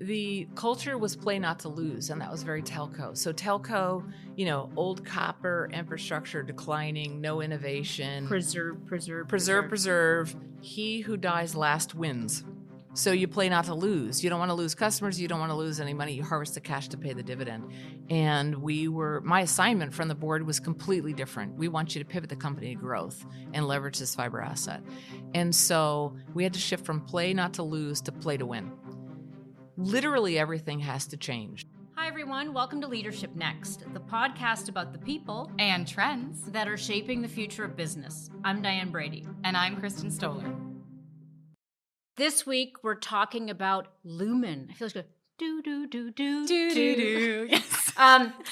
The culture was play not to lose, and that was very telco. So telco, old copper infrastructure declining, no innovation. Preserve. He who dies last wins. So you play not to lose. You don't want to lose customers. You don't want to lose any money. You harvest the cash to pay the dividend. And my assignment from the board was completely different. We want you to pivot the company to growth and leverage this fiber asset. And so we had to shift from play not to lose to play to win. Literally everything has to change. Hi, everyone. Welcome to Leadership Next, the podcast about the people and trends that are shaping the future of business. I'm Diane Brady. And I'm Kristin Stoller. This week, we're talking about Lumen. I feel like do. Yes.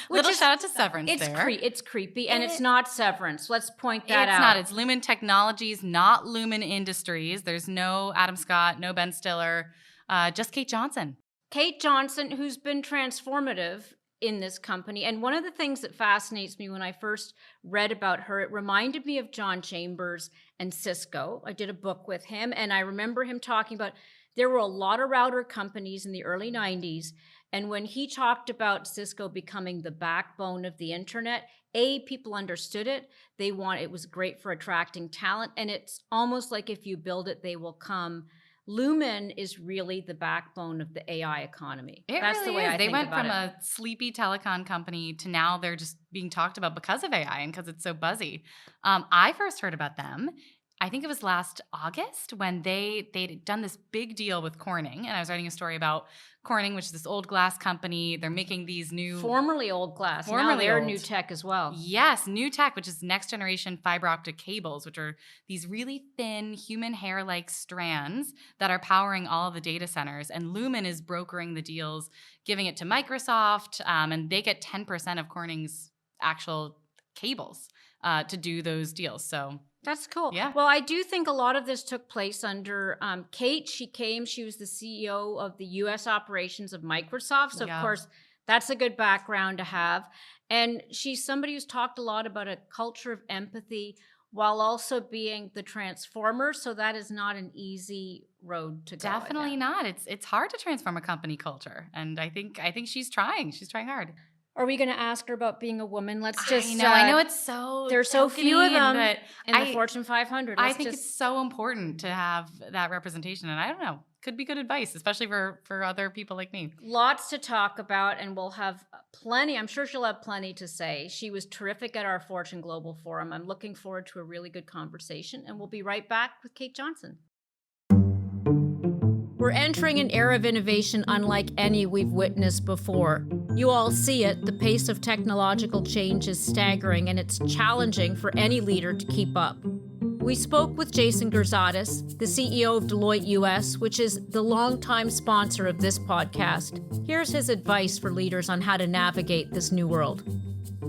Little shout out to Severance there. It's creepy, and it's not Severance. Let's point that out. It's not. It's Lumen Technologies, not Lumen Industries. There's no Adam Scott, no Ben Stiller, just Kate Johnson. Kate Johnson, who's been transformative in this company. And one of the things that fascinates me when I first read about her, it reminded me of John Chambers and Cisco. I did a book with him, and I remember him talking about there were a lot of router companies in the early 90s. And when he talked about Cisco becoming the backbone of the internet, people understood it. It was great for attracting talent. And it's almost like if you build it, they will come. Lumen is really the backbone of the AI economy. That's really the way I think about it. They went from a sleepy telecom company to now they're just being talked about because of AI and because it's so buzzy. I first heard about them, I think it was last August when they'd done this big deal with Corning. And I was writing a story about Corning, which is this old glass company. They're making these new... Formerly old glass. Now they're new tech as well. Yes, new tech, which is next generation fiber optic cables, which are these really thin human hair-like strands that are powering all of the data centers. And Lumen is brokering the deals, giving it to Microsoft, and they get 10% of Corning's actual cables to do those deals. So... That's cool. Yeah. Well, I do think a lot of this took place under Kate. She was the CEO of the U.S. operations of Microsoft. So, Of course, that's a good background to have. And she's somebody who's talked a lot about a culture of empathy while also being the transformer. So that is not an easy road to go. Definitely not. It's hard to transform a company culture. And I think she's trying. She's trying hard. Are we going to ask her about being a woman? Let's just. I know it's so. There's so few of them in the Fortune 500. I think it's so important to have that representation, and I don't know, could be good advice, especially for other people like me. Lots to talk about, and we'll have plenty. I'm sure she'll have plenty to say. She was terrific at our Fortune Global Forum. I'm looking forward to a really good conversation, and we'll be right back with Kate Johnson. We're entering an era of innovation unlike any we've witnessed before. You all see it. The pace of technological change is staggering, and it's challenging for any leader to keep up. We spoke with Jason Gerzadis, the CEO of Deloitte US, which is the longtime sponsor of this podcast. Here's his advice for leaders on how to navigate this new world.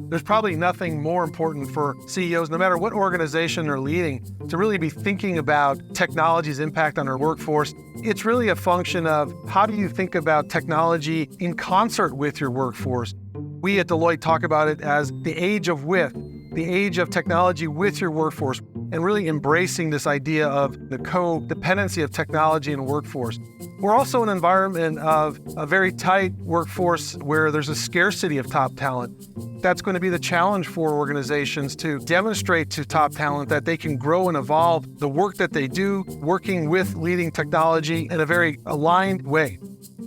There's probably nothing more important for CEOs, no matter what organization they're leading, to really be thinking about technology's impact on their workforce. It's really a function of how do you think about technology in concert with your workforce. We at Deloitte talk about it as the age of with, the age of technology with your workforce, and really embracing this idea of the co-dependency of technology and workforce. We're also in an environment of a very tight workforce where there's a scarcity of top talent. That's going to be the challenge for organizations to demonstrate to top talent that they can grow and evolve the work that they do, working with leading technology in a very aligned way.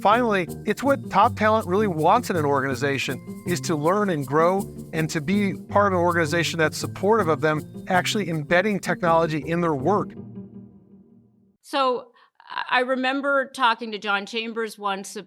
Finally, it's what top talent really wants in an organization, is to learn and grow and to be part of an organization that's supportive of them actually embedding technology in their work. So I remember talking to John Chambers once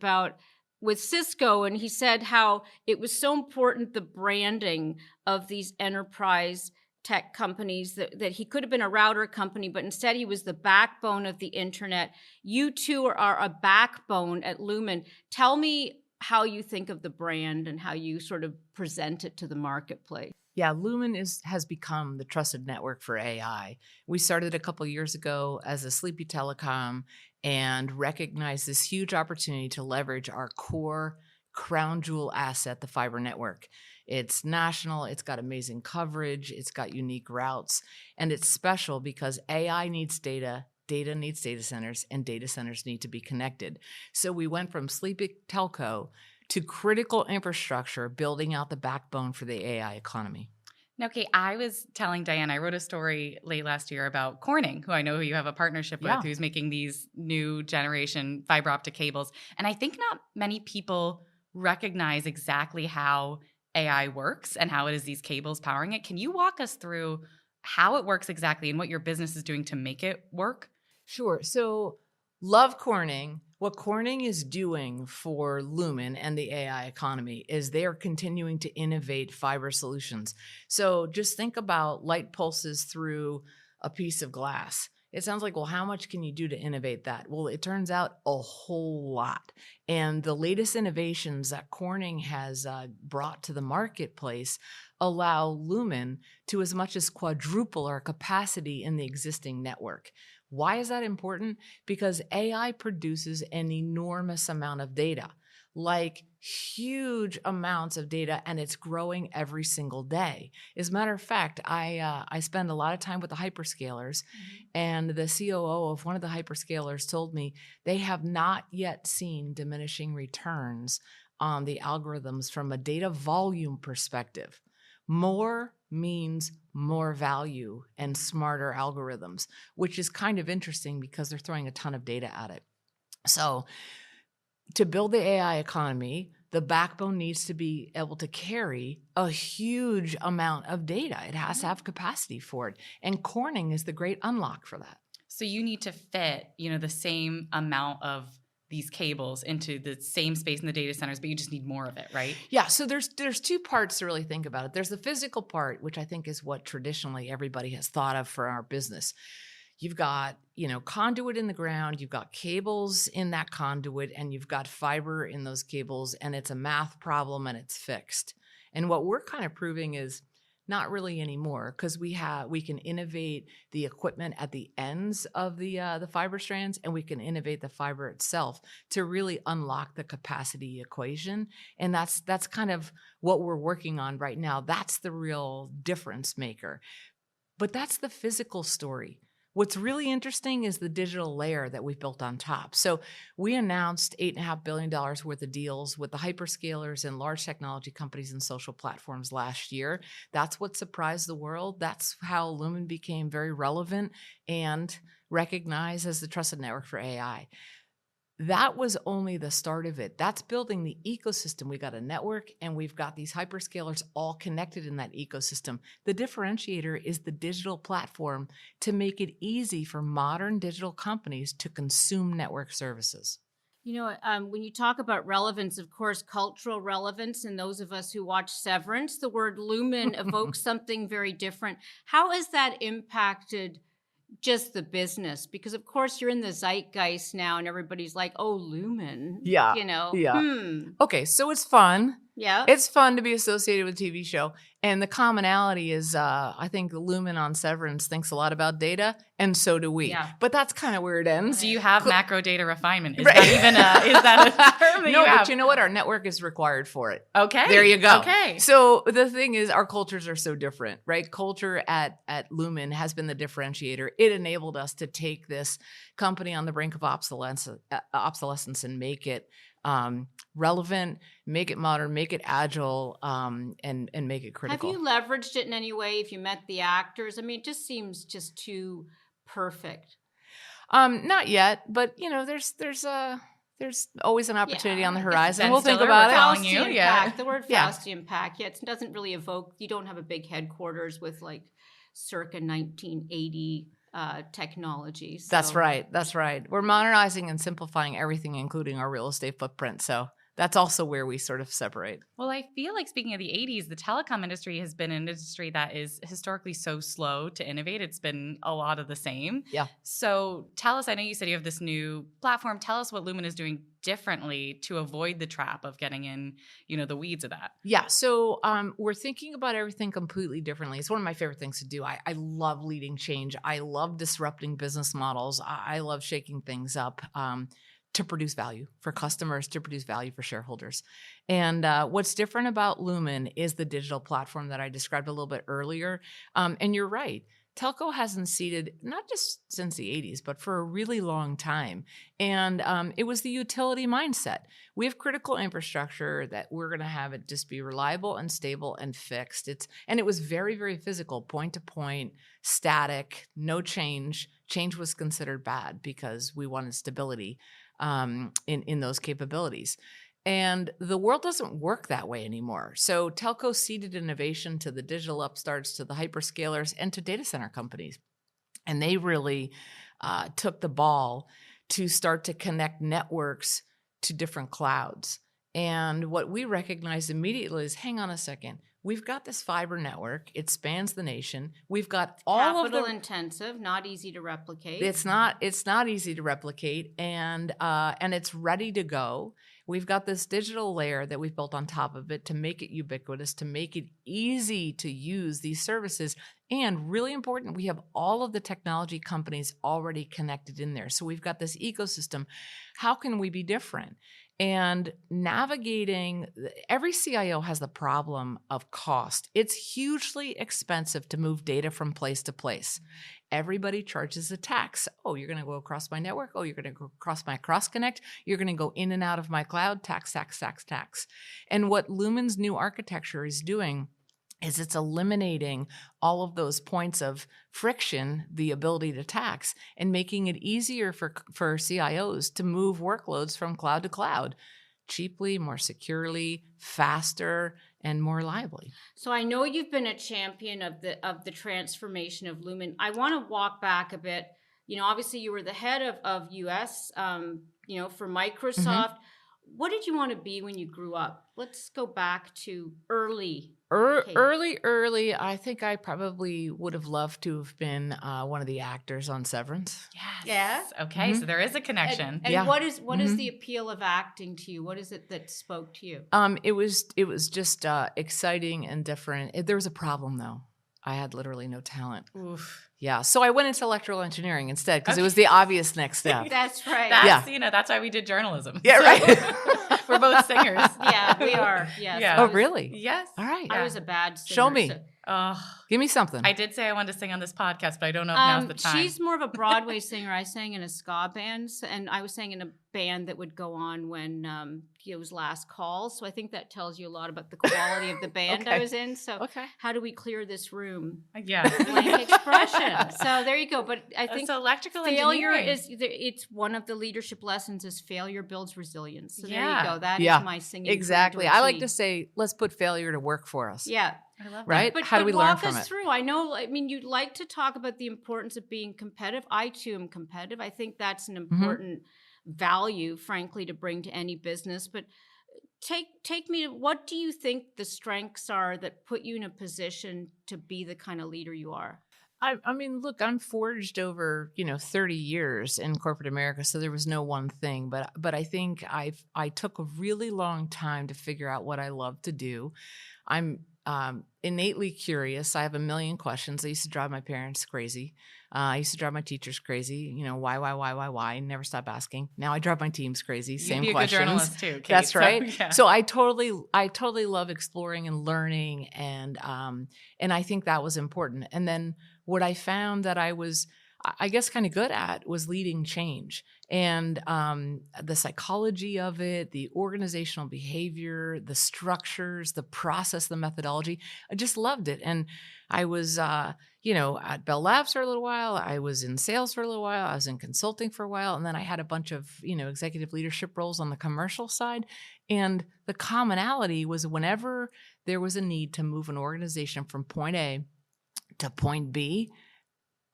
with Cisco, and he said how it was so important, the branding of these enterprise tech companies, that he could have been a router company, but instead he was the backbone of the internet. You two are a backbone at Lumen. Tell me how you think of the brand and how you sort of present it to the marketplace. Yeah, Lumen has become the trusted network for AI. We started a couple years ago as a sleepy telecom and recognized this huge opportunity to leverage our core crown jewel asset, the fiber network. It's national, it's got amazing coverage, it's got unique routes, and it's special because AI needs data data needs data centers, and data centers need to be connected. So we went from sleepy telco to critical infrastructure, building out the backbone for the AI economy. Now, Kate, I was telling Diane, I wrote a story late last year about Corning, who I know you have a partnership with, who's making these new generation fiber optic cables. And I think not many people recognize exactly how AI works and how it is these cables powering it. Can you walk us through how it works exactly and what your business is doing to make it work? Sure. So love Corning. What Corning is doing for Lumen and the AI economy is they are continuing to innovate fiber solutions. So just think about light pulses through a piece of glass. It sounds like, well, how much can you do to innovate that? Well, it turns out a whole lot. And the latest innovations that Corning has brought to the marketplace allow Lumen to as much as quadruple our capacity in the existing network. Why is that important? Because AI produces an enormous amount of data, like huge amounts of data, and it's growing every single day. As a matter of fact, I spend a lot of time with the hyperscalers, and the COO of one of the hyperscalers told me they have not yet seen diminishing returns on the algorithms from a data volume perspective. More means more value and smarter algorithms, which is kind of interesting because they're throwing a ton of data at it. So to build the AI economy, the backbone needs to be able to carry a huge amount of data. It has to have capacity for it. And Corning is the great unlock for that. So you need to fit, the same amount of these cables into the same space in the data centers, but you just need more of it, right? Yeah, so there's two parts to really think about it. There's the physical part, which I think is what traditionally everybody has thought of for our business. You've got, conduit in the ground, you've got cables in that conduit, and you've got fiber in those cables, and it's a math problem and it's fixed. And what we're kind of proving is not really anymore, because we can innovate the equipment at the ends of the fiber strands, and we can innovate the fiber itself to really unlock the capacity equation. And that's kind of what we're working on right now. That's the real difference maker. But that's the physical story. What's really interesting is the digital layer that we've built on top. So we announced $8.5 billion worth of deals with the hyperscalers and large technology companies and social platforms last year. That's what surprised the world. That's how Lumen became very relevant and recognized as the trusted network for AI. That was only the start of it. That's building the ecosystem. We got a network and we've got these hyperscalers all connected in that ecosystem. The differentiator is the digital platform to make it easy for modern digital companies to consume network services. When you talk about relevance, of course, cultural relevance, and those of us who watch Severance, the word Lumen evokes something very different. How has that impacted just the business? Because of course you're in the zeitgeist now and everybody's like, oh, Lumen. Yeah. Okay, so it's fun. Yeah. It's fun to be associated with a TV show. And the commonality is I think Lumen on Severance thinks a lot about data, and so do we. Yeah. But that's kind of where it ends. Do you have macro data refinement? Is that even is that a term that No, you have? but you know what? Our network is required for it. Okay. There you go. Okay. So the thing is, our cultures are so different, right? Culture at Lumen has been the differentiator. It enabled us to take this company on the brink of obsolescence and make it relevant, make it modern, make it agile, and make it critical. Have you leveraged it in any way if you met the actors? I mean, it just seems just too perfect. Not yet, but there's always an opportunity on the horizon. Ben we'll Stiller, think about we're it. telling you, yeah. The word fast impact, it doesn't really evoke, you don't have a big headquarters with like circa 1980 technology. So. That's right. We're modernizing and simplifying everything, including our real estate footprint. So that's also where we sort of separate. Well, I feel like speaking of the 80s, the telecom industry has been an industry that is historically so slow to innovate. It's been a lot of the same. Yeah. So tell us, I know you said you have this new platform. Tell us what Lumen is doing differently to avoid the trap of getting in, the weeds of that. Yeah. So we're thinking about everything completely differently. It's one of my favorite things to do. I love leading change. I love disrupting business models. I love shaking things up. To produce value for customers, to produce value for shareholders. And what's different about Lumen is the digital platform that I described a little bit earlier. And you're right. telco hasn't seeded, not just since the 80s, but for a really long time. And it was the utility mindset. We have critical infrastructure that we're going to have it just be reliable and stable and fixed. And it was very, very physical, point to point, static, no change. Change was considered bad because we wanted stability in those capabilities. And the world doesn't work that way anymore. So telco seeded innovation to the digital upstarts, to the hyperscalers, and to data center companies. And they really took the ball to start to connect networks to different clouds. And what we recognized immediately is, hang on a second, we've got this fiber network. It spans the nation. We've got all of the capital intensive, not easy to replicate. It's not easy to replicate, and it's ready to go. We've got this digital layer that we've built on top of it to make it ubiquitous, to make it easy to use these services. And really important, we have all of the technology companies already connected in there. So we've got this ecosystem. How can we be different? And navigating, every CIO has the problem of cost. It's hugely expensive to move data from place to place. Everybody charges a tax. Oh, you're going to go across my network. Oh, you're going to go across my cross connect. You're going to go in and out of my cloud. Tax, tax, tax, tax. And what Lumen's new architecture is doing is it's eliminating all of those points of friction, the ability to tax, and making it easier for CIOs to move workloads from cloud to cloud cheaply, more securely, faster, and more reliably. So I know you've been a champion of the transformation of Lumen. I want to walk back a bit. Obviously you were the head of US, for Microsoft. Mm-hmm. What did you want to be when you grew up? Let's go back to early. Early. I think I probably would have loved to have been one of the actors on Severance. Yes. Yeah. Okay. Mm-hmm. So there is a connection. And what is the appeal of acting to you? What is it that spoke to you? It was just exciting and different. There was a problem though. I had literally no talent. Oof. Yeah, so I went into electrical engineering instead because it was the obvious next step. That's right. That's why we did journalism. Yeah, right. We're both singers. Yeah, we are. Yes. Yeah. Oh, really? Yes. All right. I was a bad singer. Show me. Give me something. I did say I wanted to sing on this podcast, but I don't know if now's the time. She's more of a Broadway singer. I sang in a ska band, and I was sang in a band that would go on when it was last call. So I think that tells you a lot about the quality of the band I was in. So how do we clear this room? Yeah. Blank expression. So there you go. But I think electrical failure engineering. it's one of the leadership lessons is failure builds resilience. So there Yeah. you go. That is my singing. Exactly. I like to say, let's put failure to work for us. Yeah. I love that. Right? But, How do we learn from it? Walk us through. I mean, you'd like to talk about the importance of being competitive. I, too, am competitive. I think that's an important value, frankly, to bring to any business. But take me to, what do you think the strengths are that put you in a position to be the kind of leader you are? I mean, look, I'm forged over, 30 years in corporate America, so there was no one thing. But I think I took a really long time to figure out what I love to do. I'm innately curious. I have a million questions. I used to drive my parents crazy. I used to drive my teachers crazy. Why? Never stop asking. Now I drive my teams crazy. Same You'd be questions. a good journalist too, Kate. That's right. So, yeah. So I totally love exploring and learning, and I think that was important. And then what I found that I was, I guess, kind of good at was leading change, and the psychology of it, the organizational behavior, the structures, the process, the methodology. I just loved it. And I was, at Bell Labs for a little while. I was in sales for a little while. I was in consulting for a while. And then I had a bunch of, executive leadership roles on the commercial side. And the commonality was whenever there was a need to move an organization from point A to point B,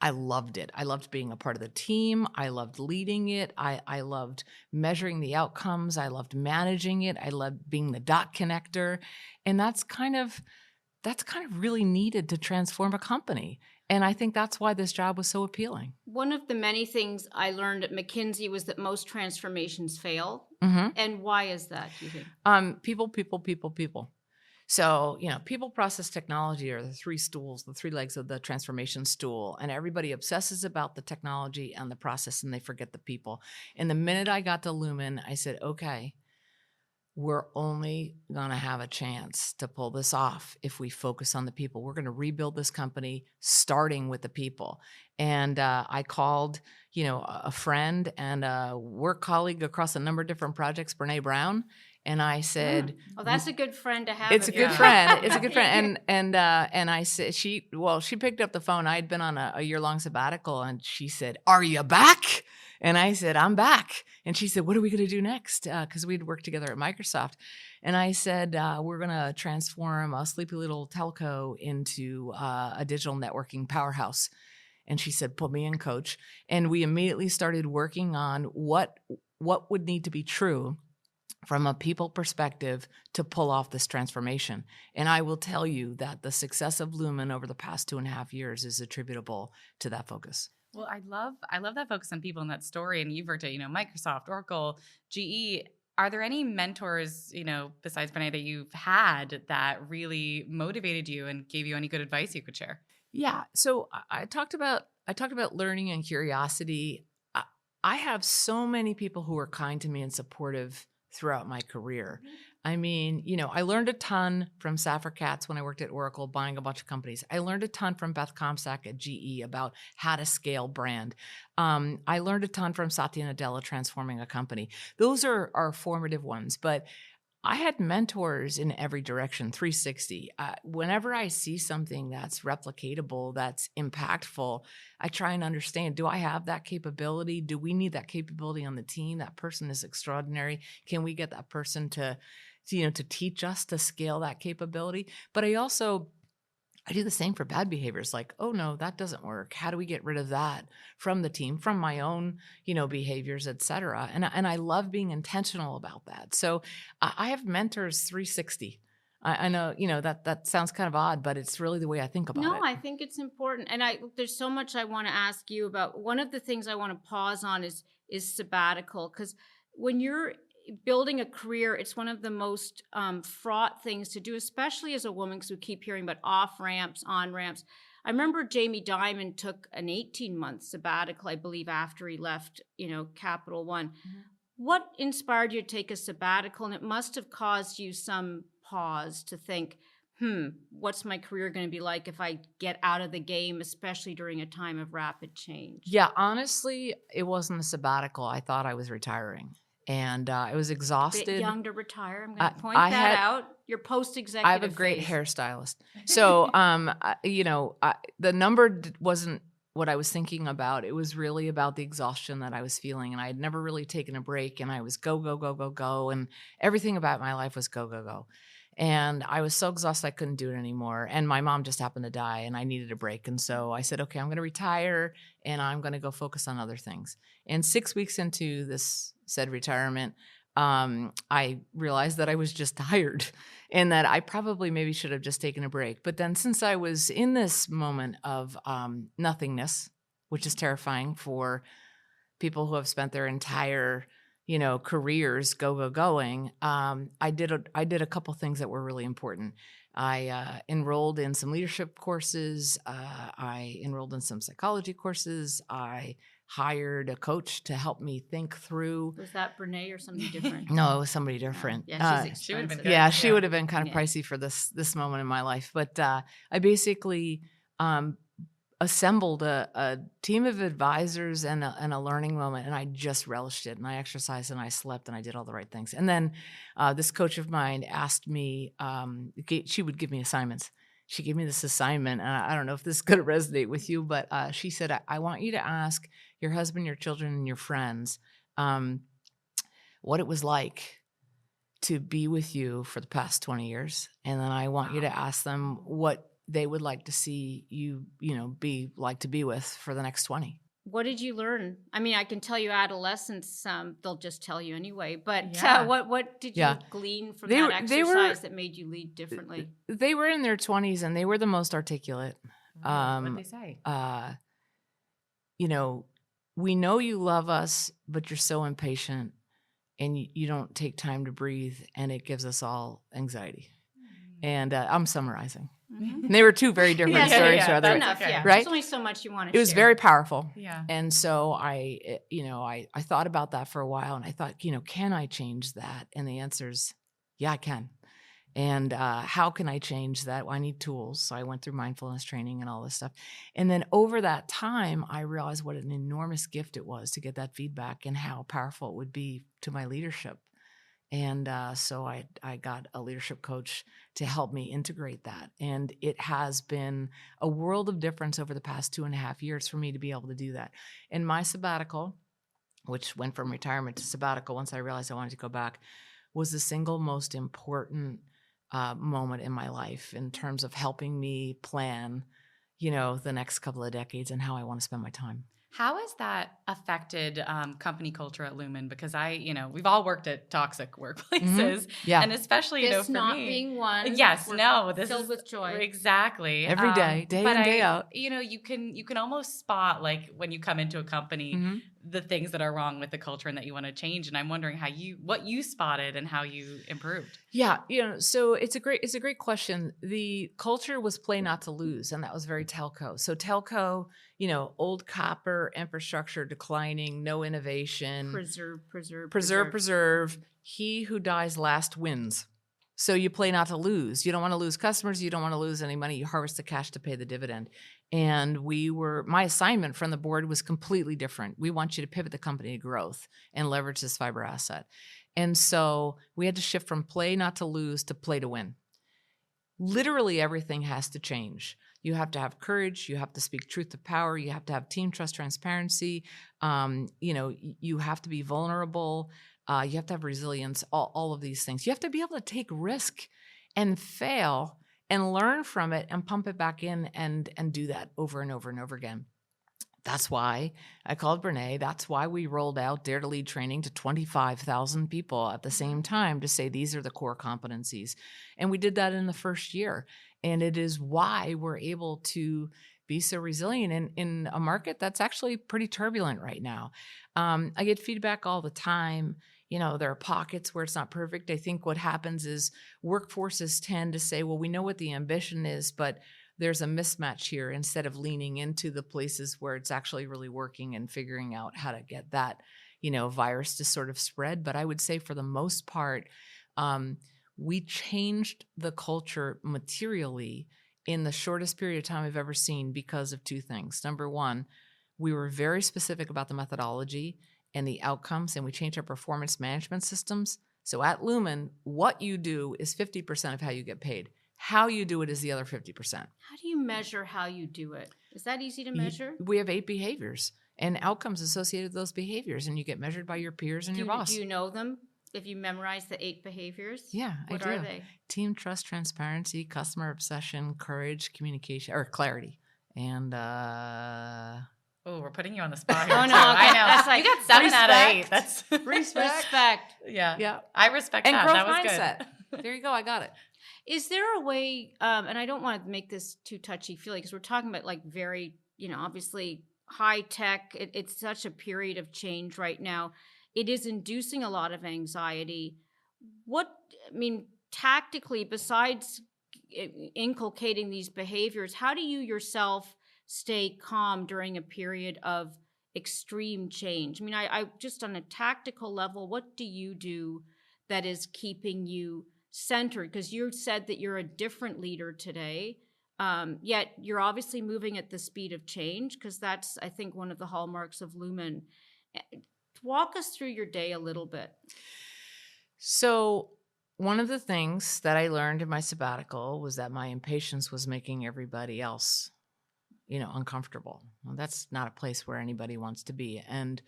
I loved it. I loved being a part of the team. I loved leading it. I loved measuring the outcomes. I loved managing it. I loved being the dot connector. And that's kind of really needed to transform a company. And I think that's why this job was so appealing. One of the many things I learned at McKinsey was that most transformations fail. Mm-hmm. And why is that, do you think? People. So, people, process, technology are the three stools, the three legs of the transformation stool. And everybody obsesses about the technology and the process, and they forget the people. And the minute I got to Lumen, I said, okay, we're only going to have a chance to pull this off if we focus on the people. We're going to rebuild this company starting with the people. And I called, a friend and a work colleague across a number of different projects, Brené Brown. And I said, "Oh, that's a good friend to have." It's a good friend. It's a good friend. And I said, she picked up the phone. I had been on a year-long sabbatical, and she said, "Are you back?" And I said, "I'm back." And she said, "What are we going to do next?" Because we'd worked together at Microsoft. And I said, "We're going to transform a sleepy little telco into a digital networking powerhouse." And she said, "Put me in, coach." And we immediately started working on what would need to be true from a people perspective to pull off this transformation. And I will tell you that the success of Lumen over the past 2.5 years is attributable to that focus. Well, I love that focus on people in that story. And you've worked at, Microsoft, Oracle, GE. Are there any mentors, besides Brené, that you've had that really motivated you and gave you any good advice you could share? Yeah. So I talked about learning and curiosity. I have so many people who are kind to me and supportive throughout my career. I mean, I learned a ton from Safra Katz when I worked at Oracle, buying a bunch of companies. I learned a ton from Beth Comstock at GE about how to scale brand. I learned a ton from Satya Nadella transforming a company. Those are formative ones, but I had mentors in every direction, 360. Whenever I see something that's replicatable, that's impactful, I try and understand, do I have that capability? Do we need that capability on the team? That person is extraordinary. Can we get that person to teach us to scale that capability? But I do the same for bad behaviors, like, oh no, that doesn't work. How do we get rid of that from the team, from my own, behaviors, et cetera? And I love being intentional about that. So I have mentors 360. I know, that sounds kind of odd, but it's really the way I think about it. No, I think it's important. And there's so much I want to ask you about. One of the things I want to pause on is sabbatical, because when you're building a career, it's one of the most fraught things to do, especially as a woman, because we keep hearing about off ramps, on ramps. I remember Jamie Dimon took an 18-month sabbatical, I believe, after he left, Capital One. Mm-hmm. What inspired you to take a sabbatical? And it must have caused you some pause to think, what's my career going to be like if I get out of the game, especially during a time of rapid change? Yeah, honestly, it wasn't a sabbatical. I thought I was retiring. And I was exhausted. Bit young to retire. I'm going to point that out. Your post-executive I have a great hairstylist. So, the number wasn't what I was thinking about. It was really about the exhaustion that I was feeling. And I had never really taken a break. And I was go, go, go, go, go. And everything about my life was go, go, go. And I was so exhausted I couldn't do it anymore. And my mom just happened to die and I needed a break. And so I said, okay, I'm going to retire and I'm going to go focus on other things. And 6 weeks into this said retirement, I realized that I was just tired and that I probably maybe should have just taken a break. But then since I was in this moment of nothingness, which is terrifying for people who have spent their entire careers going. I did a couple things that were really important. I enrolled in some leadership courses. I enrolled in some psychology courses. I hired a coach to help me think through. Was that Brené or somebody different? No, it was somebody different. Yeah, she's she would have been good. Yeah, she would have been kind of pricey for this moment in my life. But I basically assembled a team of advisors and a learning moment, and I just relished it. And I exercised and I slept and I did all the right things. And then this coach of mine asked me, she would give me assignments. She gave me this assignment, and I don't know if this is going to resonate with you, but she said, I want you to ask your husband, your children, and your friends what it was like to be with you for the past 20 years. And then I want you to ask them what they would like to see you, be like to be with for the next 20. What did you learn? I mean, I can tell you adolescents, they'll just tell you anyway, but what did you glean from that exercise that made you lead differently? They were in their 20s and they were the most articulate. What'd they say? We know you love us, but you're so impatient and you don't take time to breathe, and it gives us all anxiety. And I'm summarizing. Mm-hmm. And they were two very different stories. Enough, right? There's only so much you want to share. It was very powerful. Yeah. And so I thought about that for a while, and I thought, can I change that? And the answer is yeah, I can. And how can I change that? Well, I need tools. So I went through mindfulness training and all this stuff. And then over that time, I realized what an enormous gift it was to get that feedback and how powerful it would be to my leadership. And so I got a leadership coach to help me integrate that. And it has been a world of difference over the past 2.5 years for me to be able to do that. In my sabbatical, which went from retirement to sabbatical once I realized I wanted to go back, was the single most important moment in my life in terms of helping me plan, the next couple of decades and how I want to spend my time. How has that affected company culture at Lumen? Because we've all worked at toxic workplaces, Yeah. and especially, This for not me, being one. yes, we're this filled is with joy. Exactly Every day, day in, day out. You can almost spot, like, when you come into a company, the things that are wrong with the culture and that you want to change. And I'm wondering what you spotted and how you improved. Yeah, so it's a great question. The culture was play not to lose, and that was very telco. So telco, old copper infrastructure declining, no innovation. Preserve. He who dies last wins. So you play not to lose. You don't want to lose customers. You don't want to lose any money. You harvest the cash to pay the dividend. And my assignment from the board was completely different. We want you to pivot the company to growth and leverage this fiber asset. And so we had to shift from play not to lose to play to win. Literally everything has to change. You have to have courage. You have to speak truth to power. You have to have team trust, transparency. You have to be vulnerable. You have to have resilience, all of these things. You have to be able to take risk and fail and learn from it and pump it back in and do that over and over and over again. That's why I called Brené. That's why we rolled out Dare to Lead training to 25,000 people at the same time to say these are the core competencies. And we did that in the first year. And it is why we're able to be so resilient in a market that's actually pretty turbulent right now. I get feedback all the time. There are pockets where it's not perfect. I think what happens is workforces tend to say, well, we know what the ambition is, but there's a mismatch here, instead of leaning into the places where it's actually really working and figuring out how to get that, virus to sort of spread. But I would say for the most part, we changed the culture materially in the shortest period of time I've ever seen because of two things. Number one, we were very specific about the methodology and the outcomes, and we changed our performance management systems. So at Lumen, what you do is 50% of how you get paid. How you do it is the other 50%. How do you measure how you do it? Is that easy to measure? We have 8 behaviors and outcomes associated with those behaviors, and you get measured by your peers and your boss. Do you know them? If you memorize the 8 behaviors? Yeah, I do. What are they? Team trust, transparency, customer obsession, courage, communication, or clarity. And oh, we're putting you on the spot. Oh, no, okay. I know. That's like, you got 7 out of 8. That's respect. Yeah. I respect and that. growth That was mindset. Good. There you go. I got it. Is there a way, and I don't want to make this too touchy-feely because we're talking about like very, obviously high tech. It's such a period of change right now. It is inducing a lot of anxiety. Tactically, besides inculcating these behaviors, how do you yourself stay calm during a period of extreme change? I just on a tactical level, what do you do that is keeping you centered? Because you said that you're a different leader today, yet you're obviously moving at the speed of change, because that's, I think, one of the hallmarks of Lumen. Walk us through your day a little bit. So one of the things that I learned in my sabbatical was that my impatience was making everybody else, uncomfortable. Well, that's not a place where anybody wants to be. And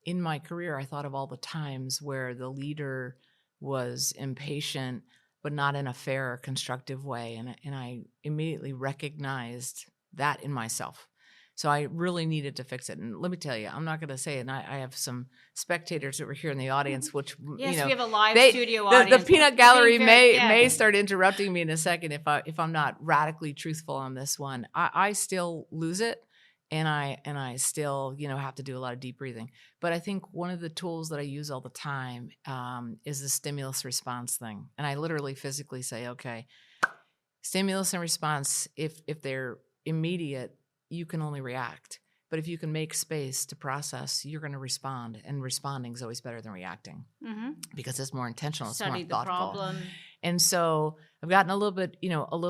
in my career, I thought of all the times where the leader was impatient, but not in a fair or constructive way. And I immediately recognized that in myself. So I really needed to fix it. And let me tell you, I'm not going to say it. And I have some spectators that were here in the audience, which, yes, we have a live studio audience. The peanut gallery may start interrupting me in a second if I'm not radically truthful on this one. I still lose it. And I still, have to do a lot of deep breathing. But I think one of the tools that I use all the time is the stimulus response thing. And I literally physically say, okay, stimulus and response, if they're immediate, you can only react. but if you can make space to process, you're going to respond, and responding is always better than reacting because it's more intentional, it's Study more the thoughtful. problem. And so I've gotten a little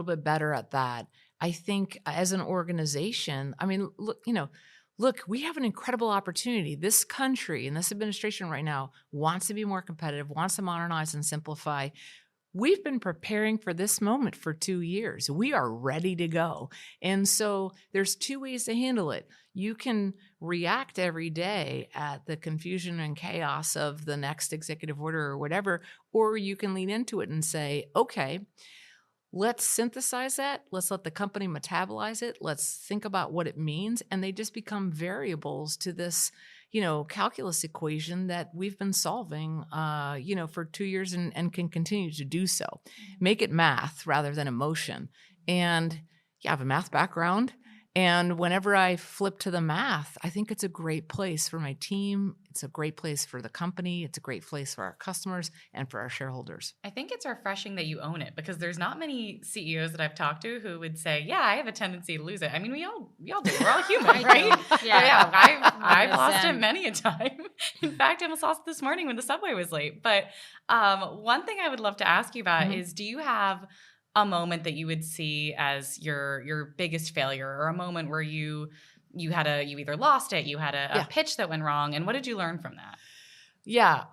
bit better at that. I think as an organization, I mean, look, we have an incredible opportunity. This country and this administration right now wants to be more competitive, wants to modernize and simplify. We've been preparing for this moment for 2 years. We are ready to go. And so there's 2 ways to handle it. You can react every day at the confusion and chaos of the next executive order or whatever, or you can lean into it and say, okay, let's synthesize that. Let's let the company metabolize it. Let's think about what it means. And they just become variables to this, calculus equation that we've been solving, for 2 years and can continue to do so. Make it math rather than emotion. And I have a math background. And whenever I flip to the math, I think it's a great place for my team. It's a great place for the company. It's a great place for our customers and for our shareholders. I think it's refreshing that you own it, because there's not many CEOs that I've talked to who would say, yeah, I have a tendency to lose it. I mean, we all do. We're all human, right? Yeah. I've lost it many a time. In fact, I almost lost it this morning when the subway was late. But one thing I would love to ask you about is, do you have a moment that you would see as your biggest failure, or a moment where you either lost it, you had a pitch that went wrong, and what did you learn from that? Yeah.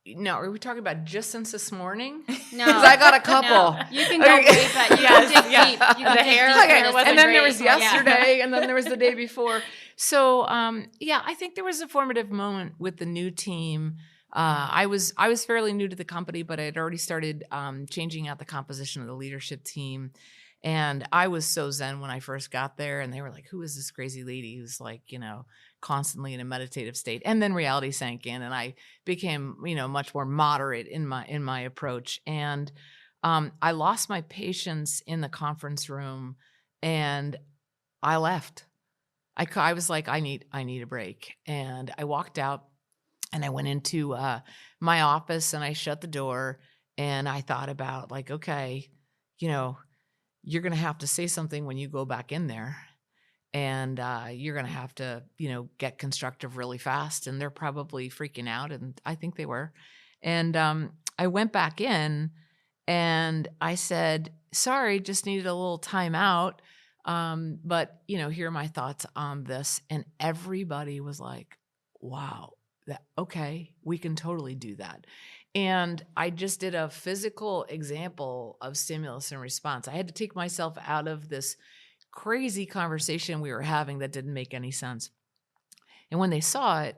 No, are we talking about just since this morning? No, because I got a couple. No. You can go way back. You can dig deep. You can The dig hair- deep. the hair This wasn't and then great. there was yesterday, and then there was the day before. So, I think there was a formative moment with the new team. I was fairly new to the company, but I had already started changing out the composition of the leadership team. And I was so zen when I first got there, and they were like, who is this crazy lady who's like, constantly in a meditative state? And then reality sank in, and I became, much more moderate in my approach. And I lost my patience in the conference room, and I left. I was like, I need a break. And I walked out, and I went into my office, and I shut the door, and I thought about, like, okay, you're going to have to say something when you go back in there, and you're going to have to, get constructive really fast. And they're probably freaking out, and I think they were. And I went back in, and I said, sorry, just needed a little time out. But, here are my thoughts on this. And everybody was like, wow. Okay, we can totally do that. And I just did a physical example of stimulus and response. I had to take myself out of this crazy conversation we were having that didn't make any sense. And when they saw it,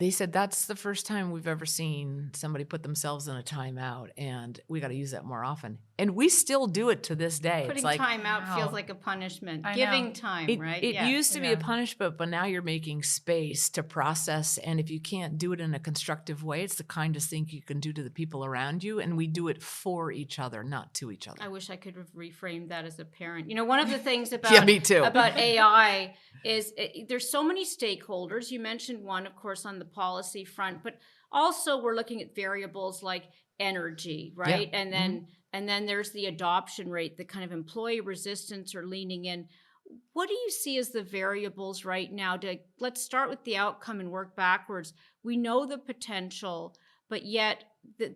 they said, that's the first time we've ever seen somebody put themselves in a timeout, and we got to use that more often. And we still do it to this day. Putting it's like, time out wow. feels like a punishment. I Giving know. time, right? It Yeah. used to be a punishment, but now you're making space to process. And if you can't do it in a constructive way, it's the kindest thing you can do to the people around you. And we do it for each other, not to each other. I wish I could have reframed that as a parent. One of the things about Yeah, me too. about AI is there's so many stakeholders. You mentioned one, of course, on the policy front, but also we're looking at variables like energy, right? Yeah. And then there's the adoption rate, the kind of employee resistance or leaning in. What do you see as the variables right now? Let's start with the outcome and work backwards. We know the potential, but yet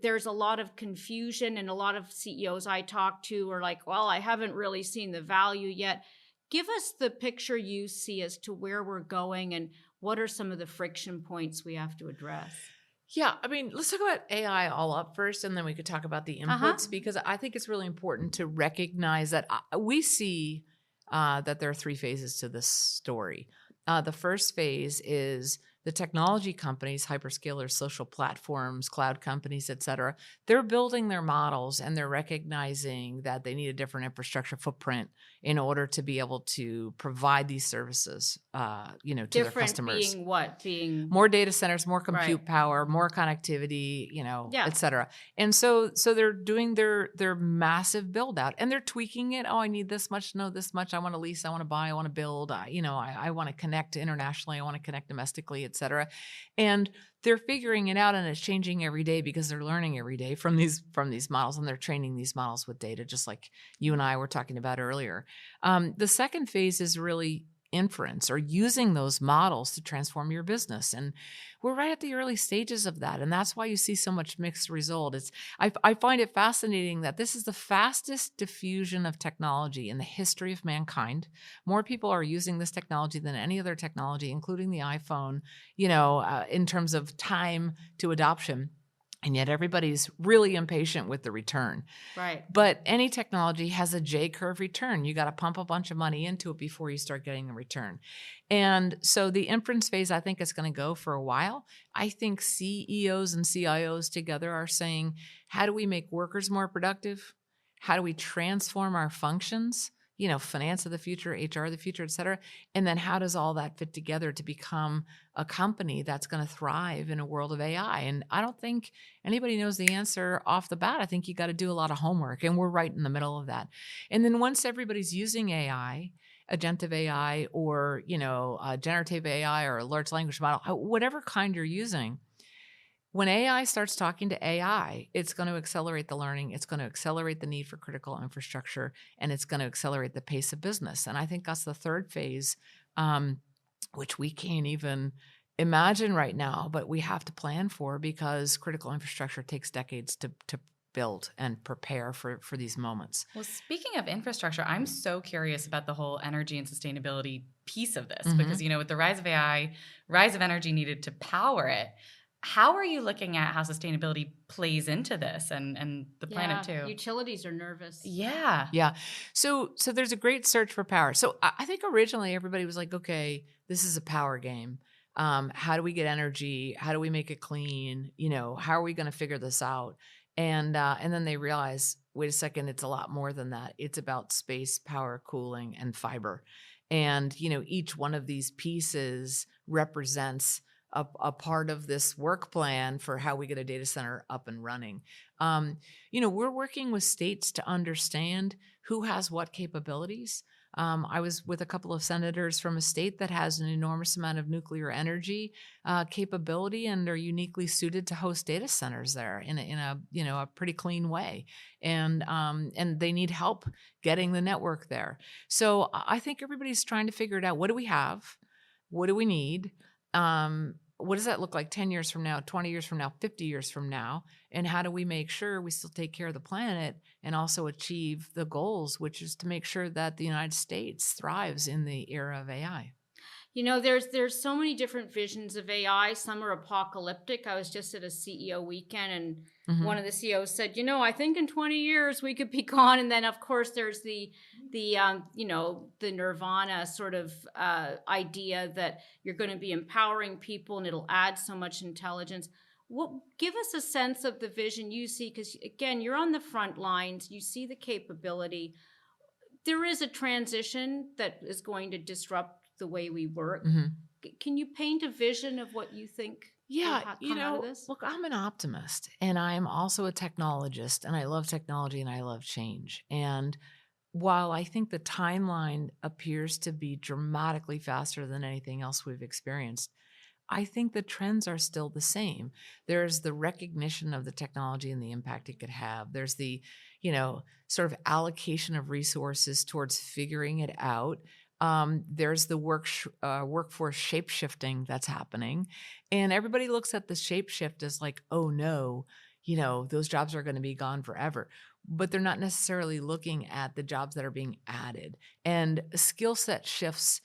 there's a lot of confusion, and a lot of CEOs I talk to are like, well, I haven't really seen the value yet. Give us the picture you see as to where we're going, and what are some of the friction points we have to address? Yeah, I mean, let's talk about AI all up first, and then we could talk about the inputs, because I think it's really important to recognize that we see that there are 3 phases to this story. The first phase is the technology companies, hyperscalers, social platforms, cloud companies, et cetera. They're building their models, and they're recognizing that they need a different infrastructure footprint in order to be able to provide these services, to their customers. Different being what? Being more data centers, more compute Right. power, more connectivity, Yeah. et cetera. And so they're doing their massive build out, and they're tweaking it. Oh, I need this much, no, this much. I want to lease, I want to buy, I want to build. I want to connect internationally, I want to connect domestically, et cetera. And they're figuring it out, and it's changing every day because they're learning every day from these models, and they're training these models with data, just like you and I were talking about earlier. The second phase is really inference, or using those models to transform your business. And we're right at the early stages of that. And that's why you see so much mixed result. I find it fascinating that this is the fastest diffusion of technology in the history of mankind. More people are using this technology than any other technology, including the iPhone, in terms of time to adoption. And yet everybody's really impatient with the return. Right. But any technology has a J-curve return. You got to pump a bunch of money into it before you start getting a return. And so the inference phase, I think, is going to go for a while. I think CEOs and CIOs together are saying, how do we make workers more productive? How do we transform our functions? Finance of the future, HR of the future, et cetera. And then how does all that fit together to become a company that's going to thrive in a world of AI? And I don't think anybody knows the answer off the bat. I think you got to do a lot of homework, and we're right in the middle of that. And then once everybody's using AI, agentive AI, or, generative AI, or a large language model, whatever kind you're using, when AI starts talking to AI, it's going to accelerate the learning, it's going to accelerate the need for critical infrastructure, and it's going to accelerate the pace of business. And I think that's the third phase, which we can't even imagine right now, but we have to plan for, because critical infrastructure takes decades to build and prepare for these moments. Well, speaking of infrastructure, I'm so curious about the whole energy and sustainability piece of this, Mm-hmm. because, with the rise of AI, rise of energy needed to power it. How are you looking at how sustainability plays into this and the planet too? Utilities are nervous. Yeah. Yeah. So there's a great search for power. So I think originally everybody was like, okay, this is a power game. How do we get energy? How do we make it clean? How are we going to figure this out? And then they realize, wait a second, it's a lot more than that. It's about space, power, cooling, and fiber. And, each one of these pieces represents a part of this work plan for how we get a data center up and running. We're working with states to understand who has what capabilities. I was with a couple of senators from a state that has an enormous amount of nuclear energy capability, and are uniquely suited to host data centers there in a pretty clean way. And they need help getting the network there. So I think everybody's trying to figure it out. What do we have? What do we need? What does that look like 10 years from now, 20 years from now, 50 years from now? And how do we make sure we still take care of the planet and also achieve the goals, which is to make sure that the United States thrives in the era of AI? There's so many different visions of AI. Some are apocalyptic. I was just at a CEO weekend, and one of the CEOs said, I think in 20 years we could be gone. And then, of course, there's the nirvana sort of idea that you're going to be empowering people and it'll add so much intelligence. Give us a sense of the vision you see, because, again, you're on the front lines. You see the capability. There is a transition that is going to disrupt the way we work. Can you paint a vision of what you think will come out of this? Look, I'm an optimist, and I'm also a technologist, and I love technology and I love change. And while I think the timeline appears to be dramatically faster than anything else we've experienced, I think the trends are still the same. There's the recognition of the technology and the impact it could have. There's the, sort of allocation of resources towards figuring it out. There's the workforce shape-shifting that's happening. And everybody looks at the shape-shift as like, oh no, those jobs are going to be gone forever. But they're not necessarily looking at the jobs that are being added. And skill set shifts,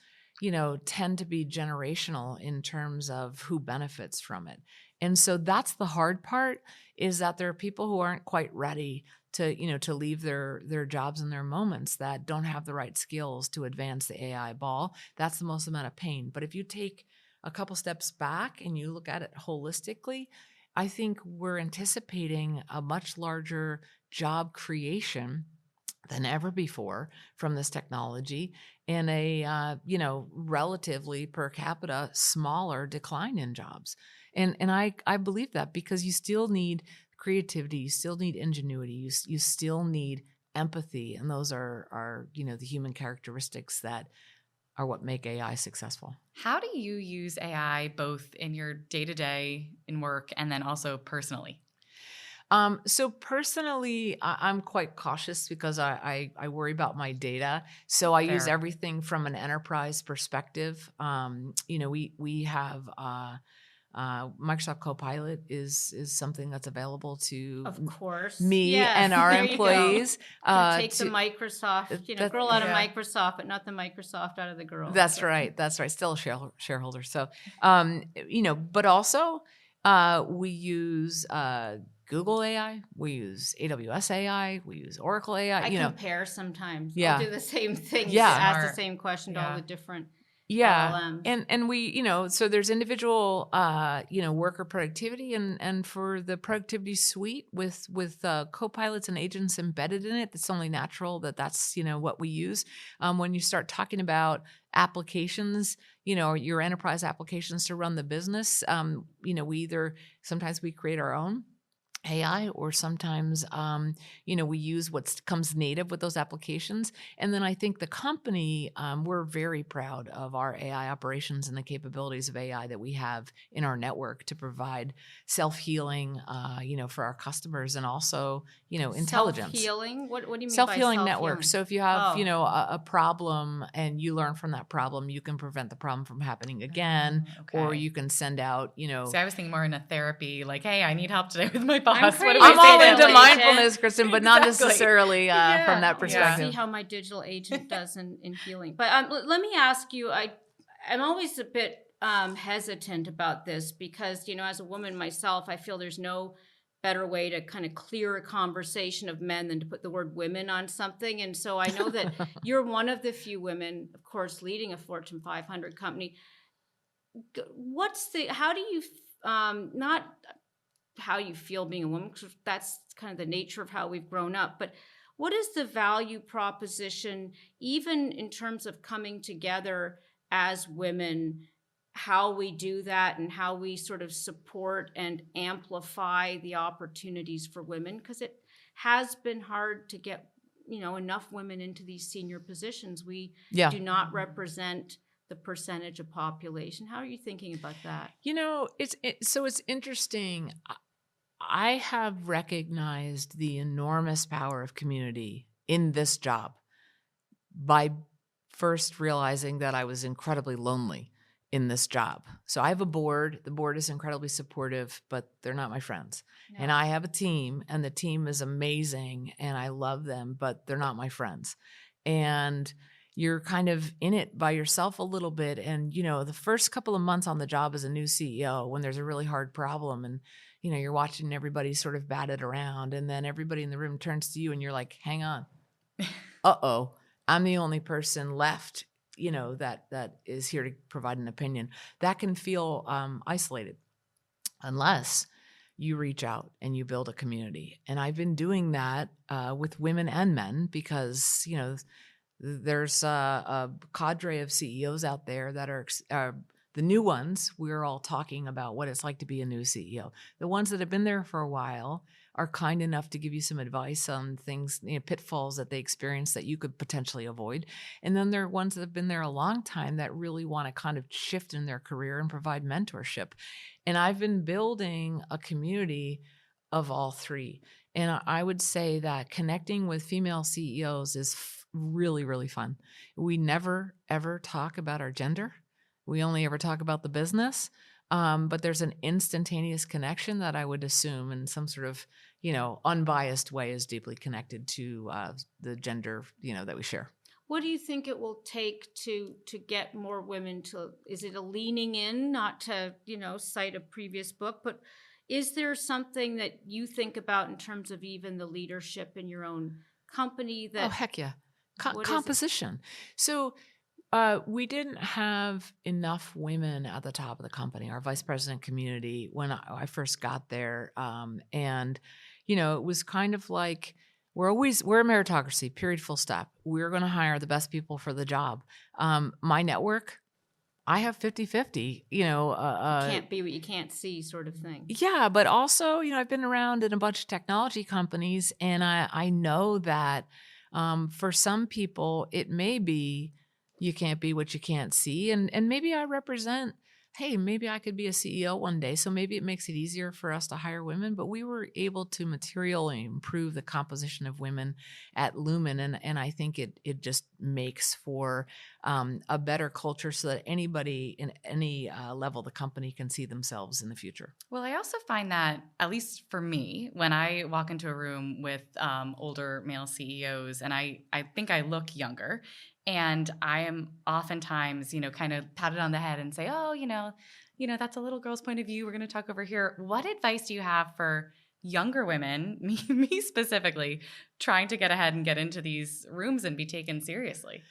tend to be generational in terms of who benefits from it. And so that's the hard part, is that there are people who aren't quite ready to leave their jobs and their moments, that don't have the right skills to advance the AI ball. That's the most amount of pain. But if you take a couple steps back and you look at it holistically, I think we're anticipating a much larger job creation than ever before from this technology, and a relatively per capita smaller decline in jobs. And I believe that, because you still need creativity, you still need ingenuity, you still need empathy, and those are the human characteristics that what make AI successful. How do you use AI both in your day-to-day in work and then also personally? So personally, I'm quite cautious because I worry about my data. So I use Fair. everything from an enterprise perspective. We have Microsoft Copilot is something that's available to Of course. me Yes, and our there you go. employees. Take the Microsoft, girl out of Microsoft, but not the Microsoft out of the girl. That's right. That's right. Still a shareholder. So, but also we use Google AI, we use AWS AI, we use Oracle AI. I compare sometimes. Yeah. I'll do the same thing. Yeah. Ask the same question to all the different LLMs. And we, so there's individual, worker productivity and for the productivity suite with co-pilots and agents embedded in it, it's only natural that's, what we use. When you start talking about applications, your enterprise applications to run the business, sometimes we create our own AI, or sometimes, we use what comes native with those applications. And then I think the company, we're very proud of our AI operations and the capabilities of AI that we have in our network to provide self-healing, for our customers, and also, intelligence. Self-healing? What do you mean self-healing by network? So if you have, a problem and you learn from that problem, you can prevent the problem from happening again, or you can send out, So I was thinking more in a therapy, like, hey, I need help today with my boss. I'm all into mindfulness, Kristin, but not necessarily from that perspective. See how my digital agent does in healing. But let me ask you, I'm always a bit hesitant about this because, as a woman myself, I feel there's no better way to kind of clear a conversation of men than to put the word women on something. And so I know that you're one of the few women, of course, leading a Fortune 500 company. How do you, not how you feel being a woman, because that's kind of the nature of how we've grown up, but what is the value proposition, even in terms of coming together as women, how we do that and how we sort of support and amplify the opportunities for women? Because it has been hard to get, enough women into these senior positions. We do not represent the percentage of population. How are you thinking about that? It's interesting. I have recognized the enormous power of community in this job by first realizing that I was incredibly lonely in this job. So I have a board. The board is incredibly supportive, but they're not my friends. No. And I have a team, and the team is amazing, and I love them, but they're not my friends. And you're kind of in it by yourself a little bit. And, the first couple of months on the job as a new CEO, when there's a really hard problem and, you're watching everybody sort of bat it around, and then everybody in the room turns to you and you're like, hang on. Uh-oh, I'm the only person left, that is here to provide an opinion. That can feel isolated unless you reach out and you build a community. And I've been doing that with women and men because, there's a cadre of CEOs out there that are the new ones. We're all talking about what it's like to be a new CEO. The ones that have been there for a while are kind enough to give you some advice on things, pitfalls that they experience that you could potentially avoid. And then there are ones that have been there a long time that really want to kind of shift in their career and provide mentorship. And I've been building a community of all three. And I would say that connecting with female CEOs is really, really fun. We never, ever talk about our gender. We only ever talk about the business. But there's an instantaneous connection that I would assume in some sort of, unbiased way is deeply connected to the gender, that we share. What do you think it will take to get more women to, is it a leaning in, not to, cite a previous book, but is there something that you think about in terms of even the leadership in your own company that? Oh, heck yeah. Composition. So we didn't have enough women at the top of the company, our vice president community, when I first got there. And, it was kind of like, we're a meritocracy, period, full stop. We're going to hire the best people for the job. My network, I have 50-50, you can't be what you can't see sort of thing. Yeah, but also, I've been around in a bunch of technology companies, and I know that for some people, it may be You can't be what you can't see. And maybe I represent, hey, maybe I could be a CEO one day. So maybe it makes it easier for us to hire women. But we were able to materially improve the composition of women at Lumen. And I think it just makes for a better culture so that anybody in any level of the company can see themselves in the future. Well, I also find that, at least for me, when I walk into a room with older male CEOs, and I think I look younger, and I am oftentimes, kind of patted on the head and say, oh, that's a little girl's point of view. We're going to talk over here. What advice do you have for younger women, me specifically, trying to get ahead and get into these rooms and be taken seriously?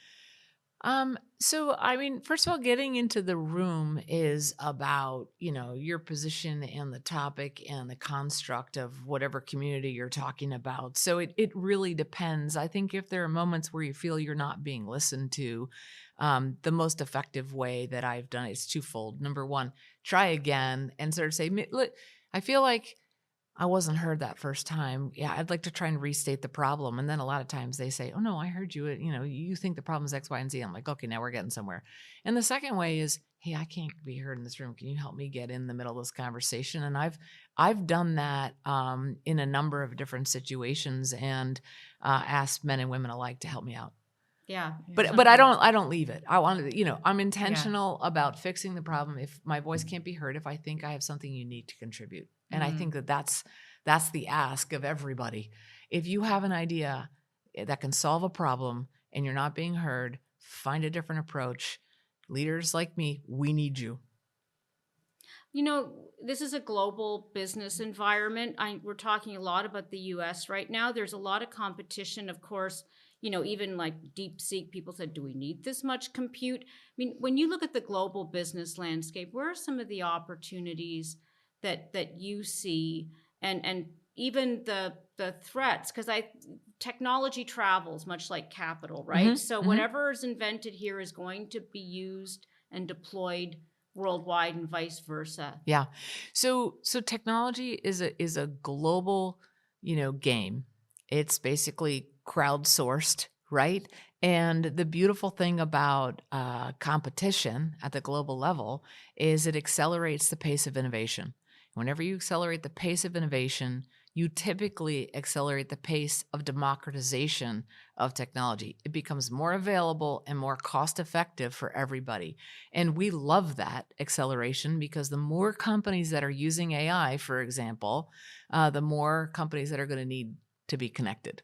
So, I mean, first of all, getting into the room is about, your position and the topic and the construct of whatever community you're talking about. So it really depends. I think if there are moments where you feel you're not being listened to, the most effective way that I've done it is twofold. Number one, try again and sort of say, look, I feel like I wasn't heard that first time. Yeah, I'd like to try and restate the problem. And then a lot of times they say, oh, no, I heard you. You think the problem is X, Y, and Z. I'm like, okay, now we're getting somewhere. And the second way is, hey, I can't be heard in this room. Can you help me get in the middle of this conversation? And I've done that in a number of different situations and asked men and women alike to help me out. Yeah. But I don't leave it. I want to, I'm intentional about fixing the problem. If my voice can't be heard, if I think I have something unique to contribute. And I think that's the ask of everybody. If you have an idea that can solve a problem and you're not being heard, find a different approach. Leaders like me, we need you. This is a global business environment. We're talking a lot about the U.S. right now. There's a lot of competition, of course. Even like DeepSeek, people said, do we need this much compute? I mean, when you look at the global business landscape, where are some of the opportunities that you see and even the threats? Because technology travels much like capital, right? Mm-hmm. So whatever is invented here is going to be used and deployed worldwide and vice versa. Yeah. So technology is a global, game. It's basically crowdsourced, right? And the beautiful thing about competition at the global level is it accelerates the pace of innovation. Whenever you accelerate the pace of innovation, you typically accelerate the pace of democratization of technology. It becomes more available and more cost-effective for everybody. And we love that acceleration because the more companies that are using AI, for example, the more companies that are going to need to be connected.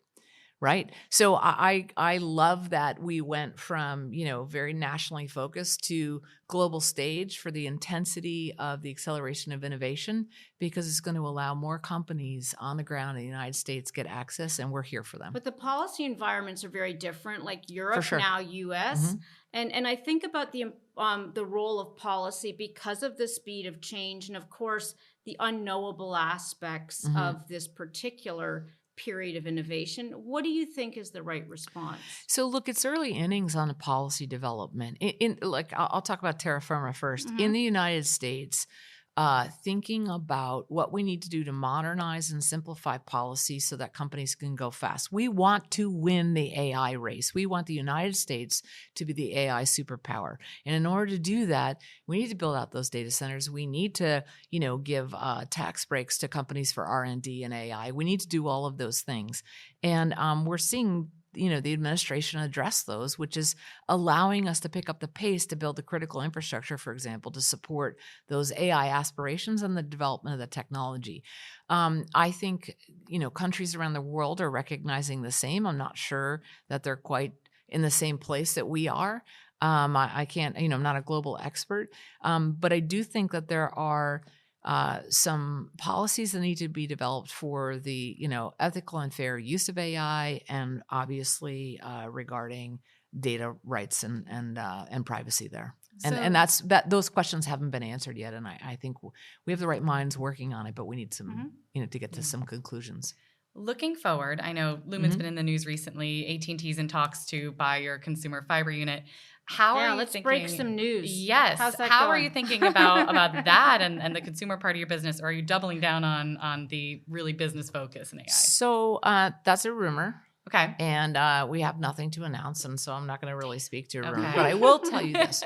Right. So I love that we went from, very nationally focused to global stage for the intensity of the acceleration of innovation, because it's going to allow more companies on the ground in the United States get access, and we're here for them. But the policy environments are very different, like Europe, sure. Now US. Mm-hmm. And I think about the role of policy because of the speed of change and, of course, the unknowable aspects of this particular period of innovation. What do you think is the right response? So look, it's early innings on the policy development. I'll talk about terra firma first. In the United States, thinking about what we need to do to modernize and simplify policy so that companies can go fast. We want to win the AI race. We want the United States to be the AI superpower. And in order to do that, we need to build out those data centers. We need to, give tax breaks to companies for R&D and AI. We need to do all of those things. And we're seeing the administration address those, which is allowing us to pick up the pace to build the critical infrastructure, for example, to support those AI aspirations and the development of the technology. I think, countries around the world are recognizing the same. I'm not sure that they're quite in the same place that we are. I can't, I'm not a global expert, but I do think that there are some policies that need to be developed for the, ethical and fair use of AI, and obviously regarding data rights and privacy there. And those questions haven't been answered yet. And I think we have the right minds working on it, but we need some, to get to some conclusions. Looking forward, I know Lumen's been in the news recently. AT&T's in talks to buy your consumer fiber unit. Let's break some news. Yes. How are you thinking about that and the consumer part of your business? Or are you doubling down on the really business focus in AI? So that's a rumor. Okay. And we have nothing to announce, and so I'm not going to really speak to a rumor. Okay. But I will tell you this.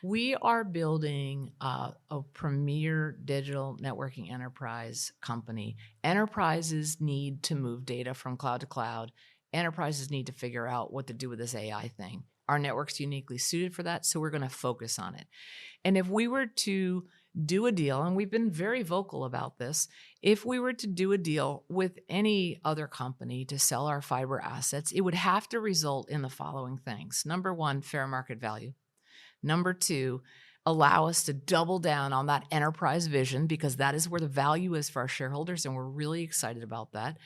We are building a premier digital networking enterprise company. Enterprises need to move data from cloud to cloud. Enterprises need to figure out what to do with this AI thing. Our network's uniquely suited for that, so we're going to focus on it. And if we were to do a deal, and we've been very vocal about this, if we were to do a deal with any other company to sell our fiber assets, it would have to result in the following things. Number one, fair market value. Number two, allow us to double down on that enterprise vision, because that is where the value is for our shareholders, and we're really excited about that.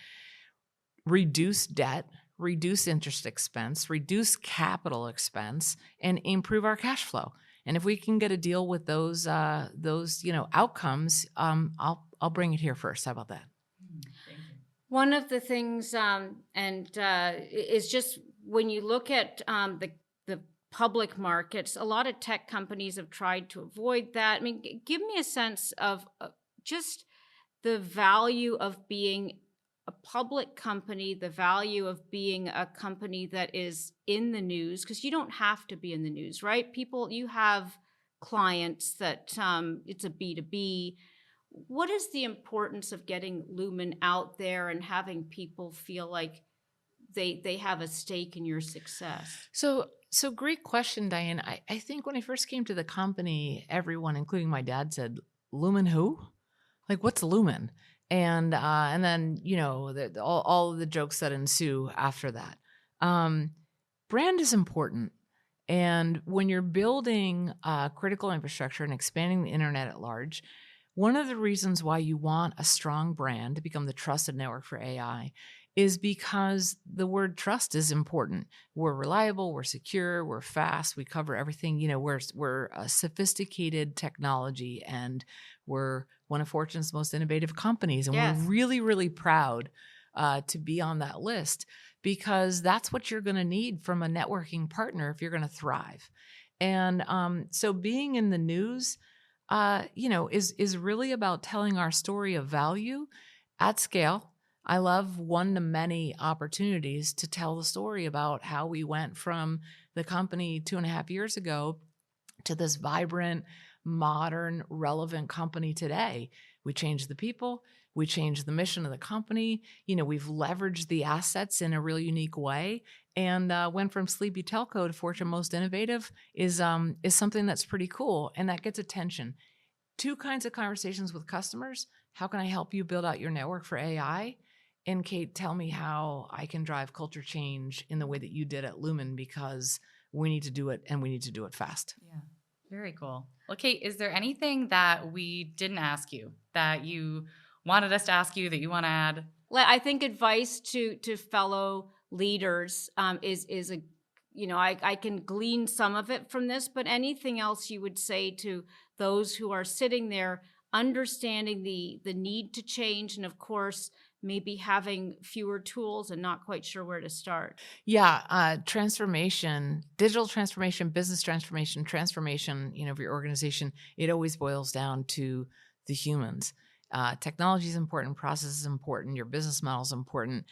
Reduce debt, reduce interest expense, reduce capital expense, and improve our cash flow. And if we can get a deal with those outcomes, I'll bring it here first. How about that? One of the things, is just when you look at the public markets, a lot of tech companies have tried to avoid that. I mean, give me a sense of just the value of being a public company, the value of being a company that is in the news, because you don't have to be in the news, right? You have clients that it's a B2B. What is the importance of getting Lumen out there and having people feel like they have a stake in your success? So great question, Diane. I think when I first came to the company, everyone, including my dad, said, "Lumen who? Like, what's Lumen?" And then, all of the jokes that ensue after that. Brand is important. And when you're building critical infrastructure and expanding the internet at large, one of the reasons why you want a strong brand to become the trusted network for AI is because the word trust is important. We're reliable, we're secure, we're fast, we cover everything. We're a sophisticated technology, and we're one of Fortune's most innovative companies. And Yes. we're really, really proud to be on that list, because that's what you're going to need from a networking partner if you're going to thrive. And so being in the news, is really about telling our story of value at scale. I love one-to-many opportunities to tell the story about how we went from the company 2.5 years ago to this vibrant, modern, relevant company today. We changed the people. We changed the mission of the company. We've leveraged the assets in a really unique way, and went from sleepy telco to Fortune Most Innovative is something that's pretty cool, and that gets attention. Two kinds of conversations with customers. How can I help you build out your network for AI? And Kate, tell me how I can drive culture change in the way that you did at Lumen, because we need to do it, and we need to do it fast. Yeah, very cool. Well, Kate, is there anything that we didn't ask you that you wanted us to ask you that you want to add? I think advice to fellow leaders is a, I can glean some of it from this, but anything else you would say to those who are sitting there understanding the need to change, and of course, maybe having fewer tools and not quite sure where to start? Yeah, transformation, digital transformation, business transformation, of your organization, it always boils down to the humans. Technology is important, process is important, your business model is important.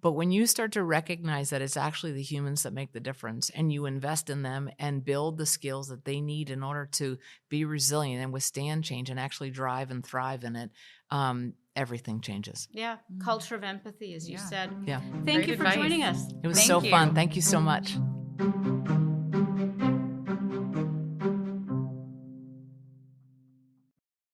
But when you start to recognize that it's actually the humans that make the difference, and you invest in them and build the skills that they need in order to be resilient and withstand change and actually drive and thrive in it, everything changes. Yeah, culture of empathy, as you said. Yeah. Thank Great you for advice. joining us. It was Thank so you. fun. Thank you so much.